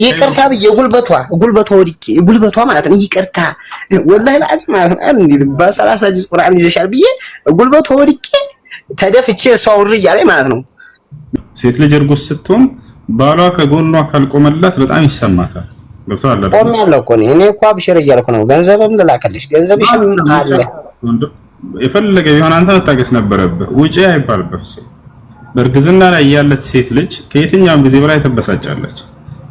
ይቅርታ ብዬ ጉልበቷ ወድቄ ጉልበቷ ማለት ነው ይቅርታ ወላሂ ለአዚ ማለት ነው በ30 ጁዝ ቁርአን ይዘሻል ብዬ ጉልበቷ ወድቄ ተደፍቼ ሷውር እያለኝ ማለት ነው። ሴት ልጅ እርጉዝ ስትሆን ባሏ ከጎኗ ካልቆመላት በጣም ይሰማታል። ገብቶሃል አይደል? ቆም ያለው እኮ እኔ እኮ አብሽር እያልኩ ነው። ገንዘብም ልላከልሽ ገንዘብሽም አለ የፈለገ ቢሆን አንተ መታገስ ነበረብህ። ውጪ አይባልበት ሰው በእርግዝና ላይ ያለች ሴት ልጅ ከየትኛውም ጊዜ በላይ ተበሳጫለች።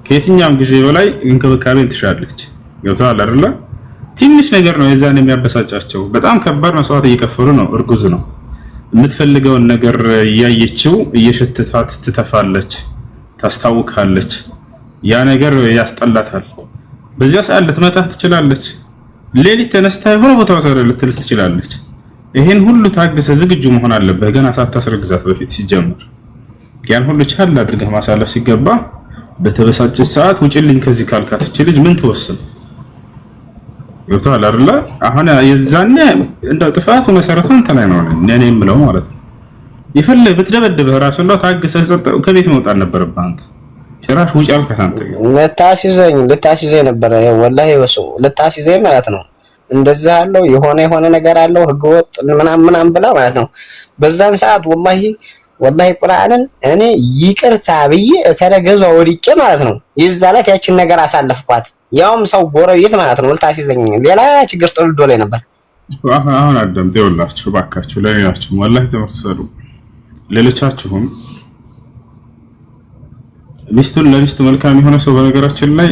ከየትኛውም ጊዜ በላይ እንክብካቤን ትሻለች። ገብቶሃል አይደል? ትንሽ ነገር ነው የዛን የሚያበሳጫቸው። በጣም ከባድ መስዋዕት እየከፈሉ ነው። እርጉዝ ነው የምትፈልገውን ነገር እያየችው እየሸተታት ትተፋለች፣ ታስታውካለች። ያ ነገር ያስጠላታል። በዚያ ሰዓት ልትመጣ ትችላለች። ሌሊት ተነስታ የሆነ ቦታ ወሰደ ልትል ትችላለች። ይሄን ሁሉ ታግሰ ዝግጁ መሆን አለበት ገና ሳታስረግዛት በፊት ሲጀምር። ያን ሁሉ ቻል አድርገህ ማሳለፍ ሲገባ በተበሳጨች ሰዓት ውጭልኝ ከዚህ ካልካት እቺ ልጅ ምን ትወስን? ገብቶሃል አይደል? አሁን የዛኔ እንደ ጥፋቱ መሰረቱ አንተ ላይ ነው እኔ የምለው ማለት ነው። ይፈልግ ብትደበድብህ ራሱ ነው ታግሰህ ከቤት መውጣት ነበረብህ አንተ። ጭራሽ ውጭ አልካት አንተ። ልታሲዘኝ ነበር ወላሂ ወሱ ልታሲዘኝ ማለት ነው። እንደዛ አለው የሆነ ነገር አለው ህገወጥ ምናምን ብላ ማለት ነው። በዛን ሰዓት ወላሂ ቁርአንን እኔ ይቅርታ ብዬ ተረገዟ ወድቄ ማለት ነው። ይዛላት ያችን ነገር አሳለፍኳት። ያውም ሰው ጎረቤት ማለት ነው ልታሲዘኝ ሌላ ችግር ጥልዶ ላይ ነበር። አሁን አዳምጥ ይኸውላችሁ ባካችሁ ለሌላችሁ ወላሂ ትምህርት ሰሩ። ሌሎቻችሁም ሚስቱን ለሚስቱ መልካም የሆነ ሰው በነገራችን ላይ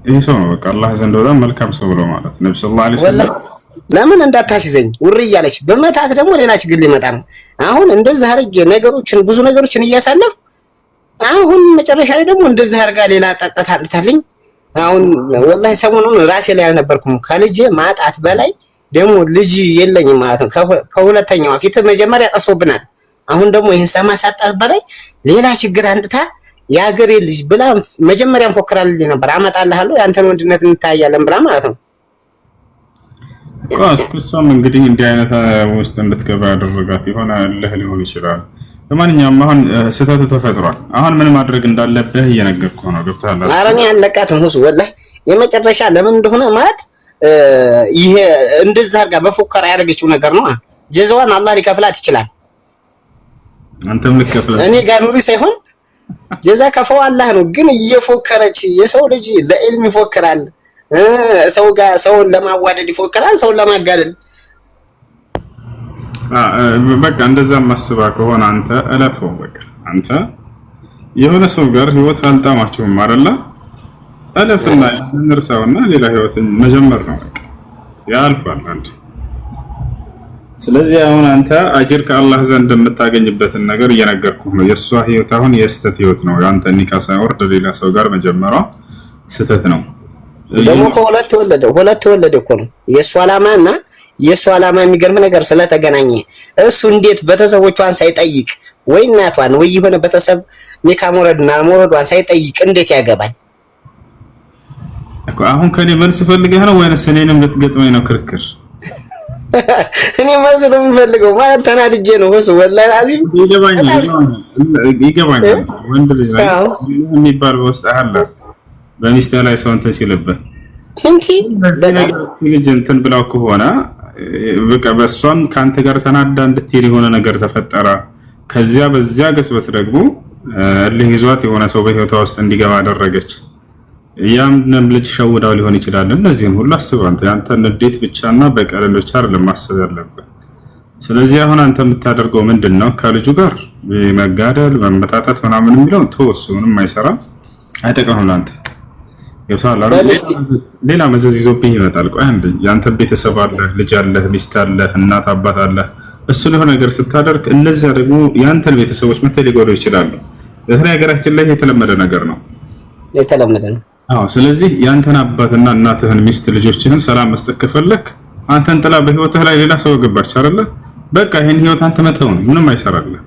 ይሄ ሰው ነው በቃ አላህ ዘንድ በጣም መልካም ሰው ብሎ ማለት ነብዩ ሰለላሁ ዐለይሂ ወሰለም ለምን እንዳታሲዘኝ ውር እያለች በመታት ደግሞ ሌላ ችግር ሊመጣ ነው። አሁን እንደዚህ አርጌ ብዙ ነገሮችን እያሳለፍ አሁን መጨረሻ ላይ ደግሞ እንደዚህ አርጋ ሌላ ጠጣት አጥታልኝ። አሁን ወላሂ ሰሞኑን ራሴ ላይ አልነበርኩም። ከልጄ ማጣት በላይ ደግሞ ልጅ የለኝም ማለት ነው። ከሁለተኛዋ ፊት መጀመሪያ ጠፍቶብናል። አሁን ደግሞ ይሄን ሰማሳጣት በላይ ሌላ ችግር አንጥታ ያገሬ ልጅ ብላ መጀመሪያም ፎክራልኝ ነበር። አመጣልሃለሁ ያንተን ወንድነት እንታያለን ብላ ማለት ነው። እሷም እንግዲህ እንዲህ አይነት ውስጥ እንድትገባ ያደረጋት የሆነ እልህ ሊሆን ይችላል። ለማንኛውም አሁን ስህተቱ ተፈጥሯል። አሁን ምን ማድረግ እንዳለብህ እየነገርኩህ ነው። ገብቶሃል? ኧረ እኔ አለቃትም ሁሱ ወላሂ የመጨረሻ ለምን እንደሆነ ማለት ይሄ እንደዛ አድርጋ በፎከራ ያደረገችው ነገር ነው። ጀዛዋን አላህ ሊከፍላት ይችላል። አንተም ልከፍላት እኔ ጋር ኑሪ ሳይሆን ጀዛ ከፈው አላህ ነው። ግን እየፎከረች የሰው ልጅ ለኢልም ይፎክራል፣ ሰው ጋር ሰውን ለማዋደድ ይፎክራል፣ ሰውን ለማጋደል። በቃ እንደዛ ማስባ ከሆነ አንተ እለፈው። በቃ አንተ የሆነ ሰው ጋር ህይወት አልጣማችሁም አይደለ? እለፍና እንርሳውና ሌላ ህይወትን መጀመር ነው። በቃ ያልፋል አንተ። ስለዚህ አሁን አንተ አጅር ከአላህ ዘንድ የምታገኝበትን ነገር እየነገርኩህ ነው። የሷ ህይወት አሁን የስተት ህይወት ነው። ያንተ ኒካ ሳይወርድ ሌላ ሰው ጋር መጀመሯ ስተት ነው። ደግሞ ከሁለት ወለደ እኮ ነው የሷ አላማና የሷ አላማ። የሚገርም ነገር ስለተገናኘ እሱ እንዴት ቤተሰቦቿን ሳይጠይቅ ወይ እናቷን ወይ የሆነ ቤተሰብ ኒካ መውረዷን ሳይጠይቅ እንዴት ያገባል? አሁን ከኔ መልስ ፈልገህ ነው ወይስ እኔንም ልትገጥመኝ ነው ክርክር? እኔ መልስ ነው የምፈልገው ማለት ተናድጄ ነው ሁሱ ወላሂ አዚም ይገባኛል። ወንድ ልጅ ላይ የሚባል በውስጥ አለ በሚስት ላይ ሰው እንትን ሲልብህ ልጅ እንትን ብላው ከሆነ በቃ በሷም ካንተ ጋር ተናዳ እንድትሄድ የሆነ ነገር ተፈጠረ። ከዚያ በዚያ ቅጽበት ደግሞ እልህ ይዟት የሆነ ሰው በህይወቷ ውስጥ እንዲገባ አደረገች። ያምንም ልጅ ሸውዳው ሊሆን ይችላል። እነዚህን ሁሉ አስብ አንተ። ያንተ ንዴት ብቻና በቀል ብቻ አይደለም ማሰብ ያለብህ። ስለዚህ አሁን አንተ የምታደርገው ምንድነው? ከልጁ ጋር መጋደል መመታታት ምናምን የሚለው ተወሱ። ምንም አይሰራም፣ አይጠቅምም ለአንተ። ይብሳል አይደል? ሌላ መዘዝ ይዞብህ ይመጣል። ቆይ አንዴ ያንተ ቤተሰብ አለ፣ ልጅ አለ፣ ሚስት አለ፣ እናት አባት አለ። እሱ ለሆነ ነገር ስታደርግ እነዚያ ደግሞ ያንተን ቤተሰቦች መተህ ሊጎዱ ይችላሉ። በተለይ ሀገራችን ላይ የተለመደ ነገር ነው። የተለመደ ነው። አዎ። ስለዚህ ያንተን አባትና እናትህን ሚስት ልጆችህን ሰላም መስጠት ከፈለክ አንተን ጥላ በህይወትህ ላይ ሌላ ሰው ገባች አይደለ? በቃ ይሄን ህይወት አንተ መተው ነው። ምንም አይሰራልህ።